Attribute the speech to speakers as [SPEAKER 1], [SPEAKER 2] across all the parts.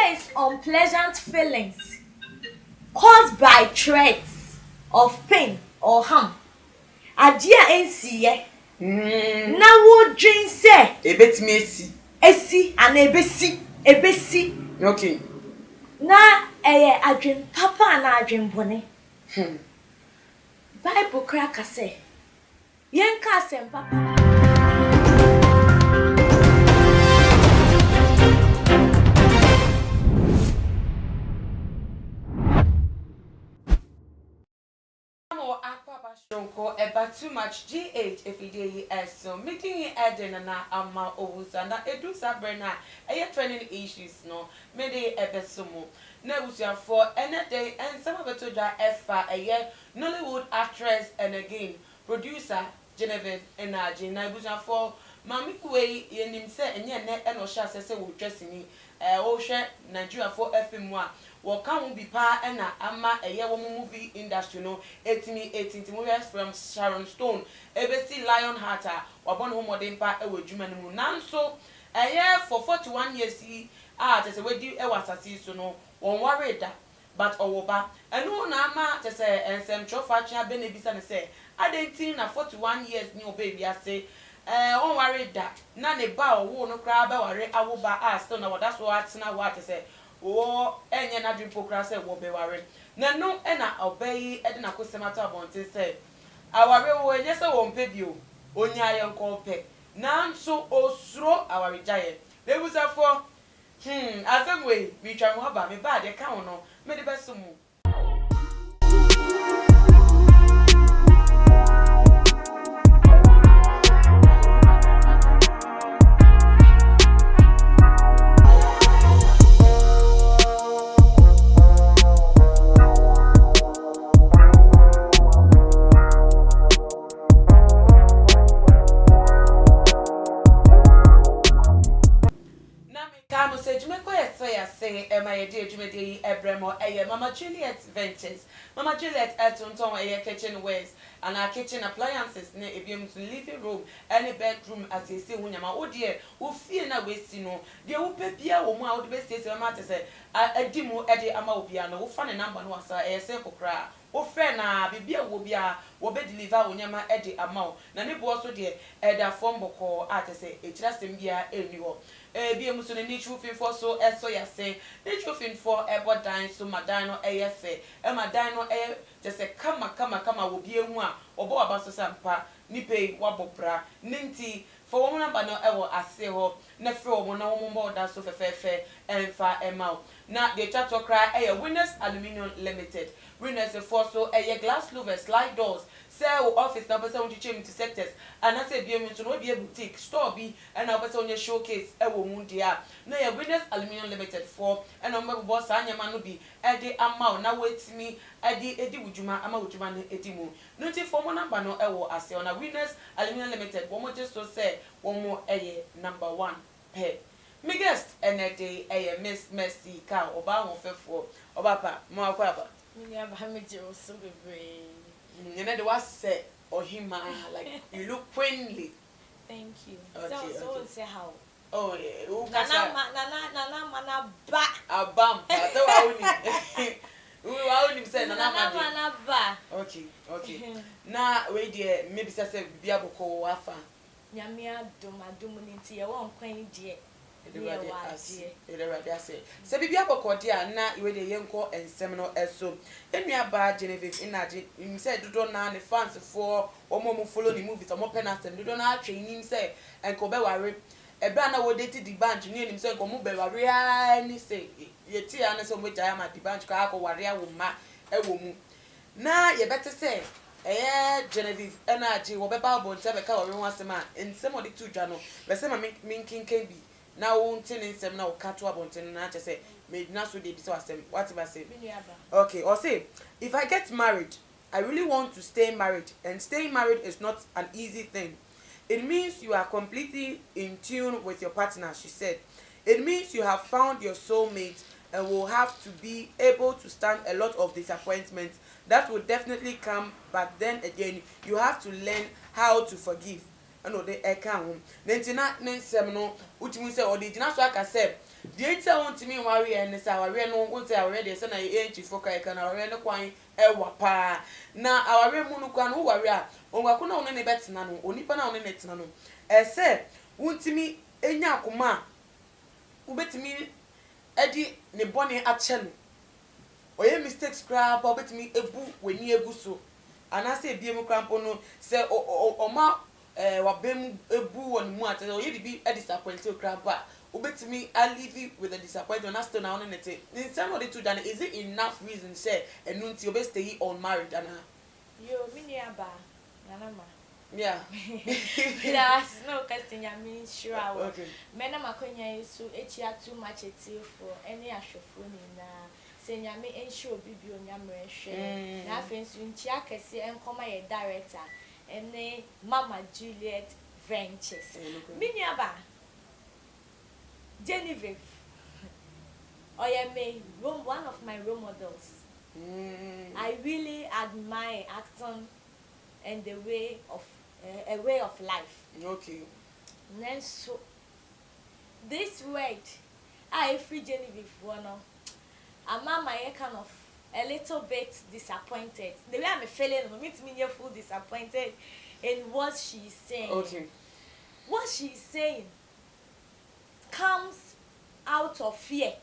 [SPEAKER 1] experience unpleasant feelings caused by threats of pain or harm. Adia NCA. Na wo dream say.
[SPEAKER 2] Ebetimi esi.
[SPEAKER 1] Esi and ebesi.
[SPEAKER 2] Okay.
[SPEAKER 1] Na adwin papa na adwin bone. Bible cracker say. Yen ka asem papa.
[SPEAKER 2] Shonko eba too much GH if you dey so making it eden na ama owusa na edu sabrena training issues no me dey ebesomo na for anyday and some of it efa Nollywood actress and again producer Genevieve energy na for mami kuwe yenim se enye ne eno sha se wo twasini wo hwe Nigeria for FM a wo kan wo bi pa na ama wo movie industry no etimi from Sharon Stone ebesi Lionheart a wabon ho modern pa ewo adwuma no mu nanso for 41 years tese wedi wasasi so no won worry da but owoba eno na ama tese ensem trofa chia be na bisa ne se adentin na 41 years ni obaby ase on worry da na ne ba owo no kra ba ware awoba still na that's what na what say wo enye na dream pokra say wo be ware na no na obayi e de na kosemata abonte say aware wo enye say wo mpe bio onya ayenko pe nanso osuro aware jaye lebusa for asem we mi twa mo ba me ba de ka no me de beso mu my dear Jumedi Ebremo Mama Juliet Ventures. Mama Juliet Etonton kitchen wares and our kitchen appliances near Ebium's living room, any bedroom as you see when you're oh dear, who feel na wasting no, dear who pepia or more the best matter say, a demo Eddie Amaopiano, who funny number no answer a simple cry. O friend na bibia wo bia wo be deliver onyama edi amount na ne bo so de eda form boko atese echira sem bia eniwo bia muso ne nichu fin for so eso ya say nichu fin for ebodan so madan no eyefe madan no just kama wo bia hu a obo aba so sampa nipe wabopra ninti for one number no ewo ase ho na fre wo na wo mo da so fefefe emfa emau na de chat to cry Winners Aluminium Limited. Winners for so glass louvers, slide doors, sell office na person want to change to sectors and I say be to no be a boutique store be and na person on your showcase wo mu dia na Winners Aluminium Limited for and number boss anya man no be edi amount na wait me edi wujuma ama wujuma no edi mu no ti for mo number no ase on Winners Aluminium Limited one more just to say one more number 1 hey me guest enede Miss Mercy ka oba won fefo oba pa mo akwaba
[SPEAKER 1] Yeah, but me just so be.
[SPEAKER 2] You know the was say or him like you look queenly.
[SPEAKER 1] Thank you.
[SPEAKER 2] Okay,
[SPEAKER 1] so say how?
[SPEAKER 2] Oh yeah.
[SPEAKER 1] Nana mana ba.
[SPEAKER 2] Abam. That's what I only say nana
[SPEAKER 1] mana ba.
[SPEAKER 2] Okay. Na we there maybe say bia boko wafa.
[SPEAKER 1] Nyamia dum nti ye won kwan die.
[SPEAKER 2] Se bibia bokodi a na iwe de yenko ensem no eso enua ba Genevieve inaje im say dodo na ne fans for omo follow the movies omo penasem dodo na training say enko be ware ebe na wo date di bank ni enim say enko mo be ware ani say yeti ana so mo jaya ma di bank ka akọ ware a wo ma ewo mu na ye bete say Genevieve enaje wo be ba bon se be ka ware ho asema ensem odi tu dwa no be say ma minkin kan bi na won tin nsem na okato abonten na che say me na so dey so asem what I say okay or say if I get married I really want to stay married and staying married is not an easy thing. It means you are completely in tune with your partner, she said. It means you have found your soulmate and will have to be able to stand a lot of disappointments that will definitely come, but then again you have to learn how to forgive. No, they account. Nentina Nensem no, Utimu say, or the Jinaso aka say, the ita want to me worry and say our no want say already say na e foka e kana worry no kwan e wa pa na our mu kwan wo worry a onwa ko na one ne betina no onipa na one ne tina no e say wuntimi enya akoma ubetimi edi ne bone ache no oye mistakes kra pa obetimi ebu weni egu so anase ebiem krampo no say oma wabem ebu won mu ate oye bibi e disappoint kra pa ubetimi I leave with a disappointment na still na on net in some of the two dan is it enough reason say enunti obe stay unmarried ana
[SPEAKER 1] yo miniaba nanama
[SPEAKER 2] yeah
[SPEAKER 1] that's no question ya mean sure
[SPEAKER 2] okay
[SPEAKER 1] mena makonya yesu echia too much for any ashofo ni na senya me ensure bibi onyamre hwe na afensu nchi akese enkoma ye director ene Mama Juliet Ventures miniaba Genevieve one of my role models. I really admire acting and the way of a way of life.
[SPEAKER 2] Okay.
[SPEAKER 1] Then so this word, I free Genevieve one. Mama kind of a little bit disappointed. The way I'm feeling, it means you're full disappointed in what she's saying.
[SPEAKER 2] Okay.
[SPEAKER 1] What she's saying comes out of fear.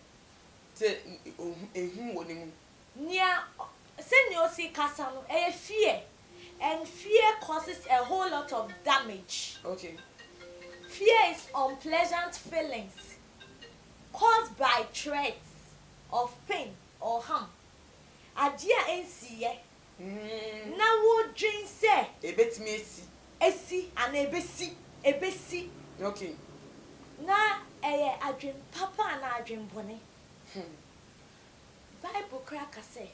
[SPEAKER 1] Near senior see Casano, a fear, and fear causes a whole lot of damage.
[SPEAKER 2] Okay.
[SPEAKER 1] Fear is unpleasant feelings caused by threats of pain or harm. Adia NC, now what dream say?
[SPEAKER 2] A bit messy.
[SPEAKER 1] A besi.
[SPEAKER 2] Okay.
[SPEAKER 1] Na I dream papa and I dream bonny. Bible cracker say,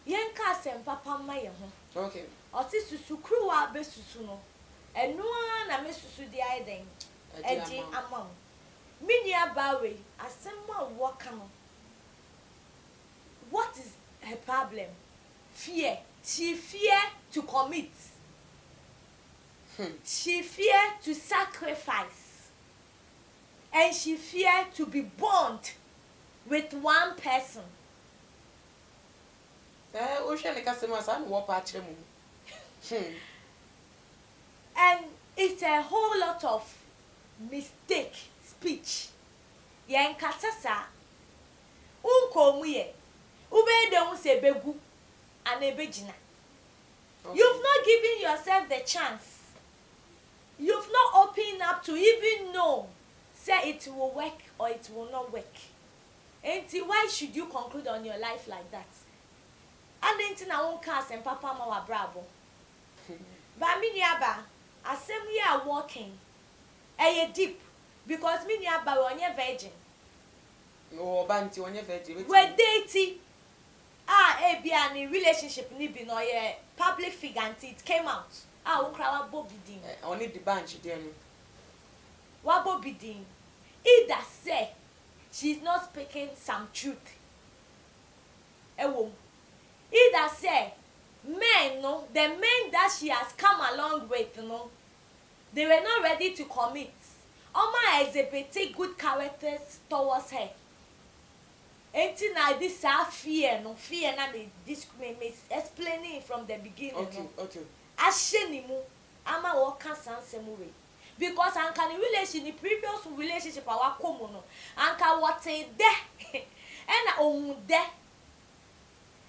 [SPEAKER 1] Yanka sem papa my
[SPEAKER 2] okay.
[SPEAKER 1] Or sister crew our best suno, and no one a miss to the iding, edging among. Minia Bowie, a someone walk on. What is her problem? Fear. She fear to commit. She fear to sacrifice. And she fear to be bound with one person. And it's a whole lot of mistake speech. Yankasasa unkomuye ubede unse begu anebejina. You've not given yourself the chance. You've not opened up to even know say it will work or it will not work. And why should you conclude on your life like that? And then I won't cast and papa ma bravo. But me niaba, as we are walking, deep because me niaba we onye virgin.
[SPEAKER 2] Oh, banti onye virgin.
[SPEAKER 1] We're dating. Be any relationship ni be no ye public figure until it came out. Ukrawa bobidin.
[SPEAKER 2] Only the bunch there.
[SPEAKER 1] Wa bobidin. Either say she's not speaking some truth. Either say men, no, the men that she has come along with, no, they were not ready to commit. Oma exhibited good characters towards her. Ain't na this fear, no fear na me this me explaining from the beginning.
[SPEAKER 2] Okay,
[SPEAKER 1] no.
[SPEAKER 2] okay.
[SPEAKER 1] Ashenimu ama waka sansemuwe. Because anka ni relationship, previous relationship awa komo no. Anka what there. And ohun there.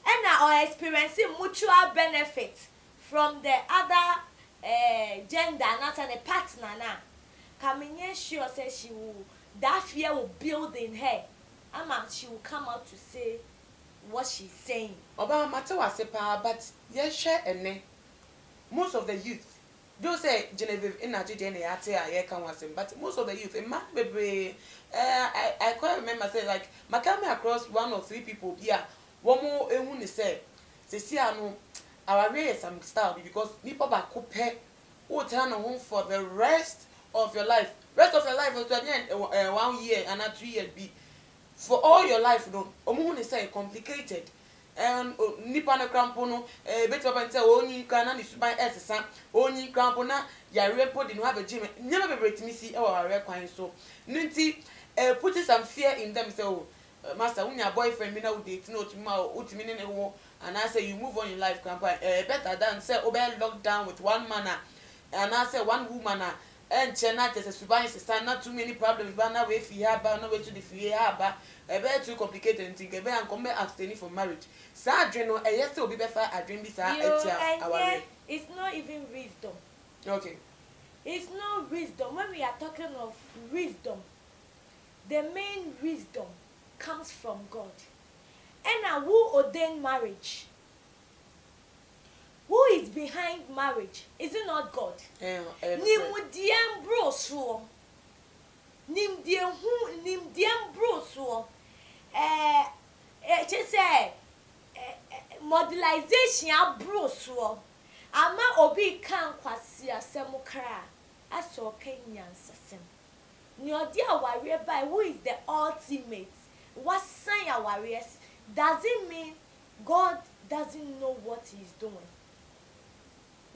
[SPEAKER 1] And or experiencing mutual benefit from the other gender not a partner na. Kamenye sure says she will that fear will build in her. Ama she will come out to say what she's saying.
[SPEAKER 2] Oba matter was but yes share ene. Most of the youth do say Genevieve in Nigeria but most of the youth in man baby I quite remember say like my coming across one or three people here one more ehun say see anu our way some style because nipa ba coupe o turn home for the rest of your life was to end 1 year and 2 years be for all your life no omo say complicated and nipa na krampo no beti papa nte onyi kana ni suban esesa onyi krampo na yare po di no abegime nyema bebre timi si e wa ware kwan so nti putting some fear in them. So, master, when your boyfriend, me now date, no tomorrow, ultimately, and I say you move on in life, grandpa. Better than say, obey locked down with one manner, and I say one woman. And Chena is a surviving sister, not too many problems, but now if you have, no way to the fear, but a very too complicated and think, a very uncommon abstaining for marriage. Sad, you know, a yes will be better, I dream this hour.
[SPEAKER 1] It's not even wisdom.
[SPEAKER 2] Okay.
[SPEAKER 1] It's not wisdom. When we are talking of wisdom, the main wisdom comes from God. And who ordained marriage? Who is behind marriage? Is it not God? Nimdiam broso. Nimdiam broso. Just say modelization broso. Ama obi kan kwasi asem kra. Aso Kenyan sasem. Ni odi aware by who is the ultimate? What sign awares? Does it mean God doesn't know what he is doing?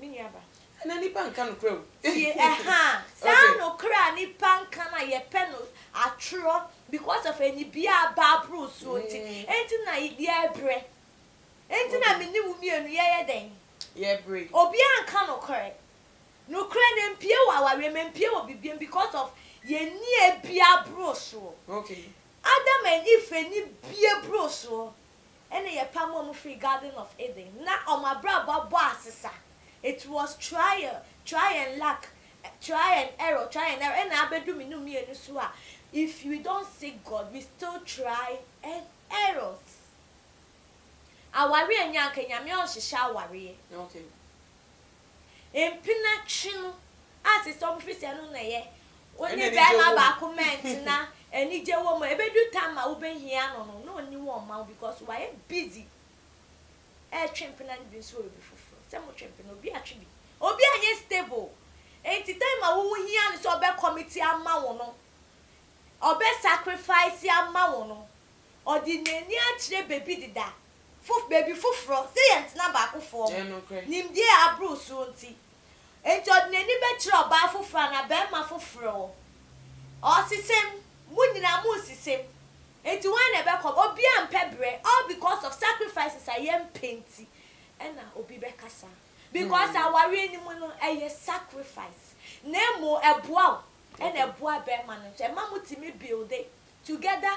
[SPEAKER 1] Miniaba.
[SPEAKER 2] And any pan can crow.
[SPEAKER 1] San no cry ni pan kana ye peno atro because of any bia babru so ti. Enti na ye bre. Enti na me ni wumi enu ye den.
[SPEAKER 2] Ye bre.
[SPEAKER 1] Obi anka no cry. No cry na mpie wa wa we mpie wo bibiem because of ye ni e bia bro so.
[SPEAKER 2] Okay.
[SPEAKER 1] Adam and Eve ni bia bro so. Ene ye pamo mo free garden of Eden. Na o ma bra bo asesa. It was try and luck, try and error. And abedu minu mi enu so a. If we don't seek God, we still try and errors. Awari enya nyame on hihya awari.
[SPEAKER 2] Okay.
[SPEAKER 1] Empina twinu as some fisi anu na ye. Oni be ma ba comment na eni je wo mo ebedu time a wo be hia no oni wo ma because we are busy. Twempina bi so obi fufu. Some champion obi atwe bi obi anye stable enti time a wo hia ni so obe committee ama wo no obe sacrifice ama wo no odi nani akire baby dida baby fufuro say yent na ba akofo nimdie abru so nti enti odi nani be kire oba fufuro na be ma fufuro o sisem munyina mu sisem enti when e be come obi ampebre all because of sacrifices ayem penti ena obi be kasa because our anymu no eye sacrifice nemo eboa and eboa be man so e mamutimi build it together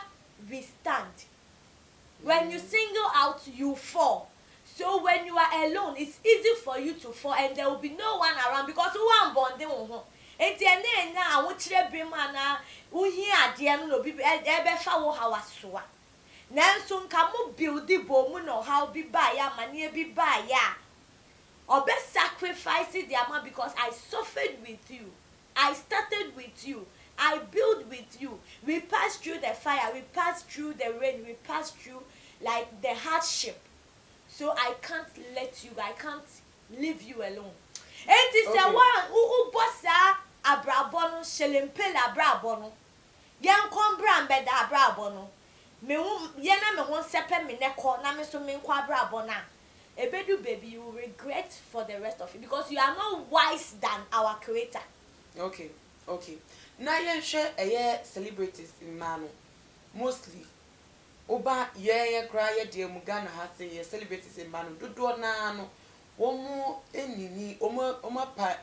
[SPEAKER 1] we stand. When you single out you fall, so when you are alone it's easy for you to fall and there will be no one around because one bond wo ho enti ene na awo kire bi ma na wo hi ade no obi e be fa wo hawasoa nanso nka mo build bo mu no how bi ba ya mane bi ba ya obe sacrifice the amount because I suffered with you, I started with you, I built with you, we passed through the fire, we passed through the rain, we passed through like the hardship, so I can't let you, I can't leave you alone. And this the one who bossa abrabono shelempela abrabono yan kombra mbeda abrabono me yena me won sepe me neko na me so me nkwa abrabona ebedu baby you will regret for the rest of it because you are not wise than our creator.
[SPEAKER 2] Okay. Na yen share eye celebrities in mano mostly oba ye kra ye de mu Ghana ha say ye celebrities in mano dodo na no omo enini omo pa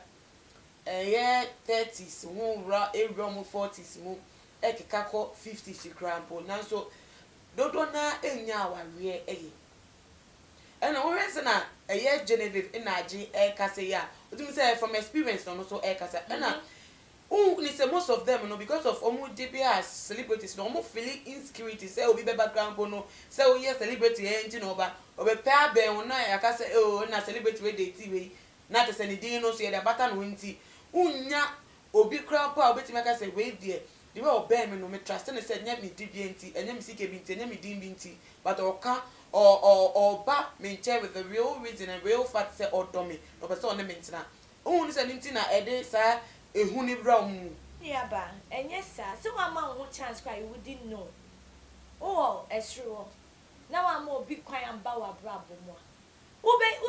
[SPEAKER 2] eye 30s hu ra ewro mu 40s mu ekeka ko 50s krampo nanso dodo na enya aware eye ena wo rese na eye Genevieve inaji kase ya otumi say from experience no so kase ena ni say most of them no because of omo DBS celebrities no omo feeling insecurity say obi be background no say o ye celebrity enti no ba obe pa be won na yakase na celebrity we date we na te say ni din no so ye da bata no nti unya obi krampo a obetimi aka say we die the way obey me no me trust and said nya me DB nti enya me sike bi nti enya me din bi nti but oka or ba me share with the real reason and real fact say odomi no person on me ntina ohun say nti na ede sa ehuni bra mu
[SPEAKER 1] yeah ba enye sa so one man who chance cry you wouldn't know oh esro na one more big kwan amba wa bra bomo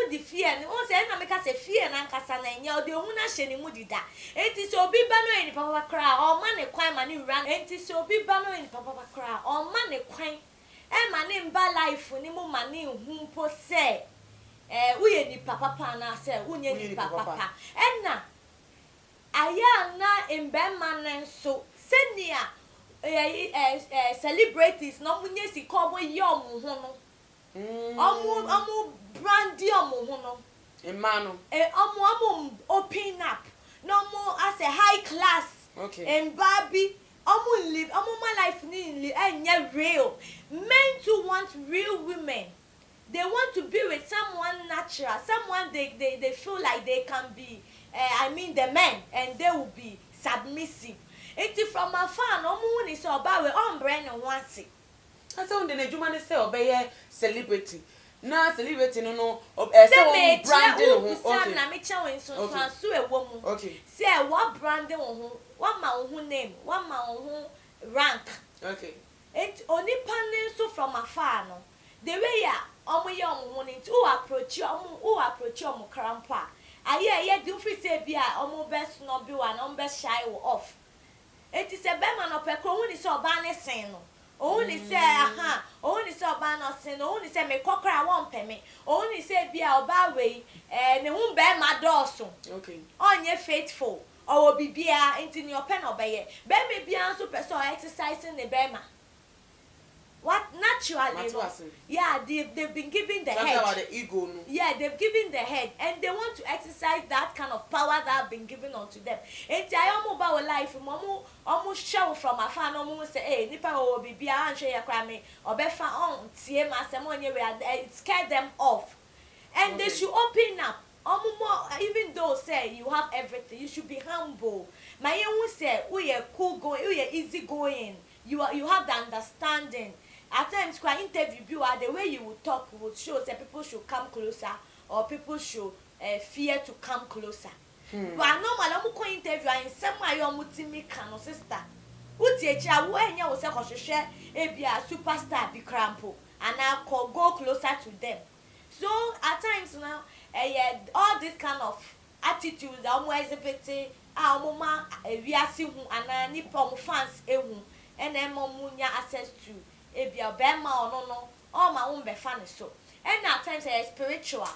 [SPEAKER 1] udi fear no say na make say fear na nkasa na nya odi ohun na hye ni mu dida enti so obi ba no ni papa kra o ma ne kwan ma ne wura enti so obi ba no ni papa kra o ma ne kwan e ma ne mba life ni mu ma ne hu po say uye ni papa na say unye ni papa enna aya na mbema na nso senia celebrities no munye si ko bo yom ho no omu brandy omu ho no
[SPEAKER 2] emano
[SPEAKER 1] omu open up no mo as a high class
[SPEAKER 2] okay
[SPEAKER 1] and baby omu live omu my life ni enya real. Men to want real women. They want to be with someone natural, someone they feel like they can be I mean the men, and they will be submissive. It's from afar no mu ni so ba we on brand no wansi.
[SPEAKER 2] Asa on the juma say obey celebrity. Na celebrity no say on branding ho. Okay.
[SPEAKER 1] Na me cha wen so so e wo mu.
[SPEAKER 2] Okay.
[SPEAKER 1] Say what branding ho, what ma ho name, what ma ho rank.
[SPEAKER 2] Okay.
[SPEAKER 1] It only panning so from afar no. The way ya omo ye omo ho nti who approach omo krampa. Aye do free say bia omo best no be one on best shy off. It is a bema no pekro hu ni say oba ne sen no. O ni say aha, o ni say oba no sen no, o ni say me kokra won peme. O ni say bia oba we ne hu be ma doso.
[SPEAKER 2] Okay.
[SPEAKER 1] Onye faithful. Or bibia enti ni open obeye. Be me bia so person exercising the bema. What naturally? Yeah, they've been given the head.
[SPEAKER 2] About the ego, no?
[SPEAKER 1] Yeah, they've given the head, and they want to exercise that kind of power that have been given unto them. And I almost about life, almost show from afar, no say, hey, nipa o bibi a answer your crime, or befa on tie masemonye it scare them off, and okay. They should open up. Even though say you have everything, you should be humble. My young say, we are cool going, we are easy going. You have the understanding. At times, when interview you are the way you would talk would show that people should come closer or people should fear to come closer. But normal, I'm going interview and some way you're mutimi kano sister. Uti when you was a share a superstar be crampo and now go closer to them. So at times now, all this kind of attitude, I'm exhibiting, mama, we are seeing and nippon fans, and then munya access to ebia bema or no all my own be funny so and at times spiritual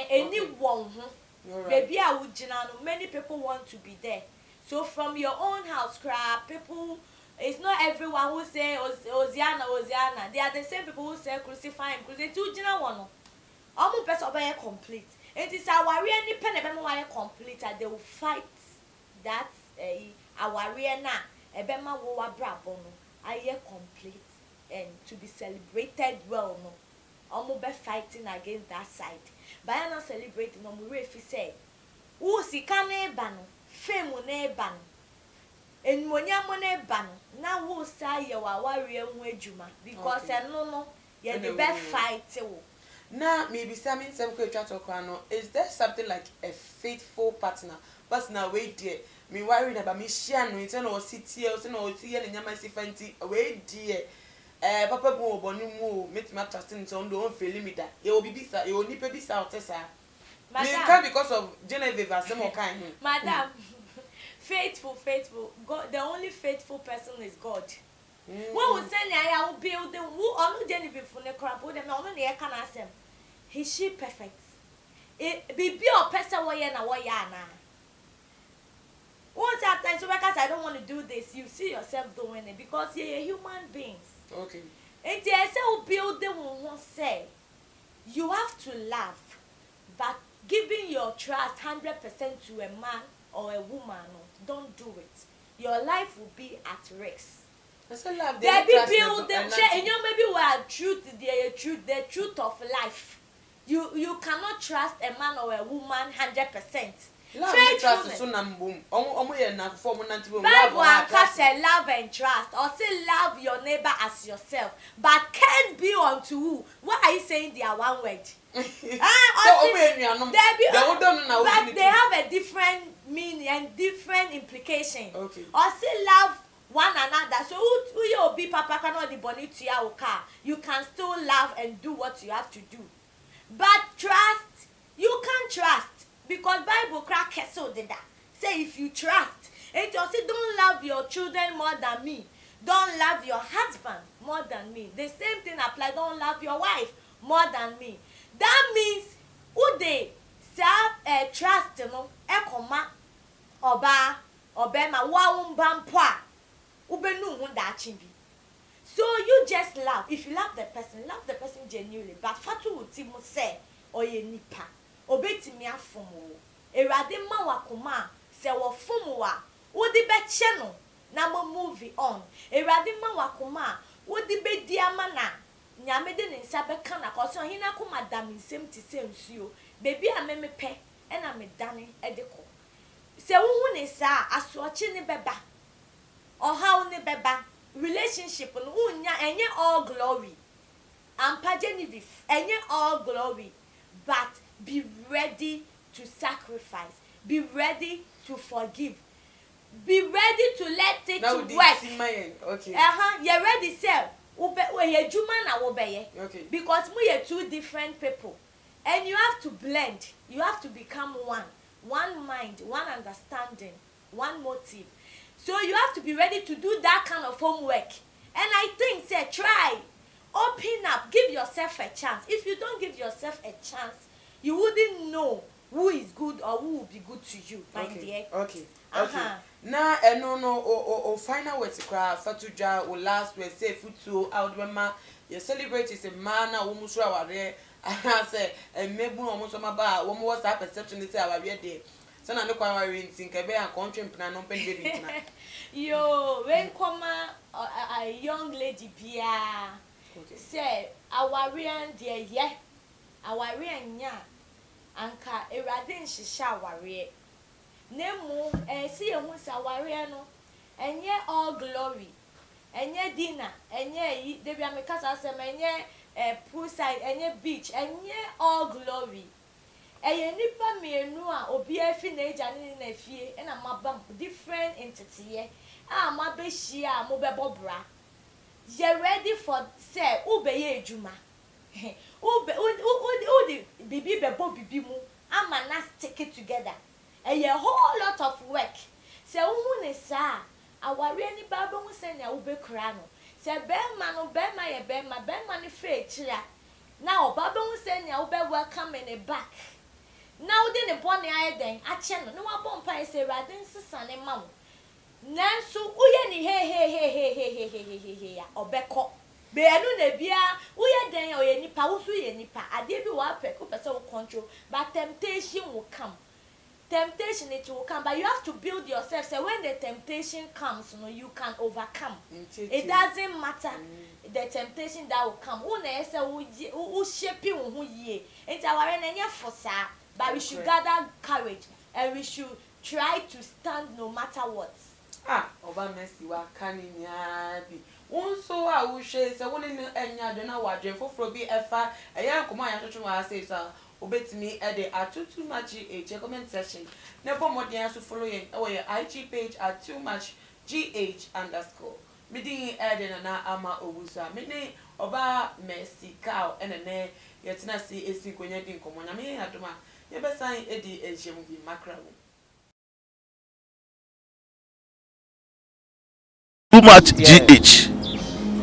[SPEAKER 1] anyone baby I would many people want to be there. So from your own house crap people, it's not everyone who say Oziana they are the same people who say crucify him because they do jina one almost person obey complete. It is our any pen complete and they will fight that our na ebema wo wa brabo no aye complete and to be celebrated well no omo be fighting against that side by na celebrating no mo refi say wo sika na eba no fame na eba no enmonya mo na eba no na wo say ye wa ware hu adwuma because no ye the be fight wo
[SPEAKER 2] na maybe something some ko twa talk no is there something like a faithful partner but now wait there me worried about me share no it no city o se no tie na nyama sifanti we die papa bu obonu mu metima trust in so ndo on feel me da e obi bisa e oni pe bisa otesa me can because of Genevieve asem o kan him
[SPEAKER 1] madam faithful God, the only faithful person is God. When we say I will build the who onu Genevieve for the crap dem na onu na e kan asem is she perfect be o person wo ye na wo ya na. Once at times, so because I don't want to do this, you see yourself doing it because you're human beings.
[SPEAKER 2] Okay.
[SPEAKER 1] And they say, build them one say, you have to love, but giving your trust 100% to a man or a woman, don't do it. Your life will be at risk.
[SPEAKER 2] That's a love.
[SPEAKER 1] They be build them. And you maybe we are the truth of life. You cannot trust a man or a woman 100%.
[SPEAKER 2] Love and trust so nambum. Omo ye na form nantibo.
[SPEAKER 1] Bible say love and trust or say love your neighbor as yourself. But can't be unto who? Why are you saying they are one word? But they have a different meaning and different implication.
[SPEAKER 2] Okay.
[SPEAKER 1] Or say love one another. So who you be papa cannot the bonnet to your car. You can still love and do what you have to do. But trust, you can't trust because Bible crack so did that. Say if you trust, it also don't love your children more than me. Don't love your husband more than me. The same thing apply. Don't love your wife more than me. That means who they self trust no ekoma oba obema wa umbampoa ubenu hunda chimbi. So you just love. If you love the person genuinely. But fatu utimu say oye nipa obeti mi afomo erade ma wakoma se wo fomo wa wodi be che no na mo movie on erade ma wakoma wodi be di ama na nyame de ne nsa be kana ko so hina ko madam nsem ti se nsuo baby a me pe e na me dane e de ko se wo hu ne sa asoche ne beba oha ne beba relationship no unya enye all glory ampa Genevieve enye all glory but be ready to sacrifice, be ready to forgive, be ready to let it
[SPEAKER 2] now
[SPEAKER 1] to work.
[SPEAKER 2] Okay.
[SPEAKER 1] You're ready, sir. Okay. Because we are two different people, and you have to blend. You have to become one mind, one understanding, one motive. So you have to be ready to do that kind of homework. And I think, sir, try, open up, give yourself a chance. If you don't give yourself a chance, you wouldn't know who is good or who will be good to you, my dear.
[SPEAKER 2] Okay. Na no final words cry fatuja o last we say futu outwema you celebrate is a man na wo musura ware I say and mebu no mo so maba wo mo what's that perception say our we dey so na no kwa ware ntin ka be an country mpna no pen baby ntina
[SPEAKER 1] yo when come a young lady bia say our rian dey ye our rian nya anka erade nhihya ware nemu see ehun saware no enye all glory enye dinner enye debi amekasa asem enye poolside enye beach enye all glory eye nipa mienu a obi afi na eja ni na fie na mabam different entity ye a mabehia mo bebobra you ready for say ubeye ejuma ube bibi bebo bibi mu ama na stick it together a whole lot of work. Se who ne sa aware ni baba hu se na wo be kra no se be ma no be ma ye be ma ni fe kira na o baba hu se na wo be welcome in the back now de ne bone aye den a che no wa bon pa se rade nsesa ne ma wo nanso uye ni he ya obeko be anu na bia uye den ya oye nipa wo so ye nipa ade bi wa pe ko pese wo control but temptation will come. Temptation it will come, but you have to build yourself. So when the temptation comes, you can overcome. It doesn't matter the temptation that will come. Who shape you who ye? It's our enemy for sa, but we should gather courage and we should try to stand no matter what.
[SPEAKER 2] Oba mercy wa kaninya bi. Wonso a wo hwe se woni enya de na wadwen foforo bi efa eya nkoma ya twetwe wa say so obetimi e de atutu machi comment section na bomodin aso follow yen e wo your IG page at too much gh_. Midi e de na ama obusa mini oba mercy cow enene yetina si esi konya di nkomo na me adoma ye besan e di enhyem bi makrawo.
[SPEAKER 3] Too much GH.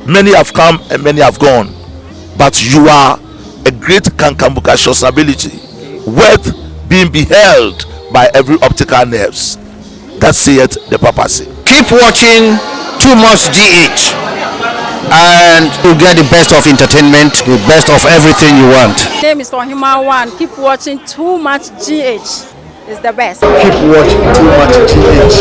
[SPEAKER 3] Many have come and many have gone, but you are a great kankambuka ability, worth being beheld by every optical nerves. That saith the papacy.
[SPEAKER 4] Keep watching Too Much GH, and you get the best of entertainment, the best of everything you want.
[SPEAKER 5] My name is Ohima One. Keep watching Too Much GH. It's the best.
[SPEAKER 4] Keep watching Too Much GH.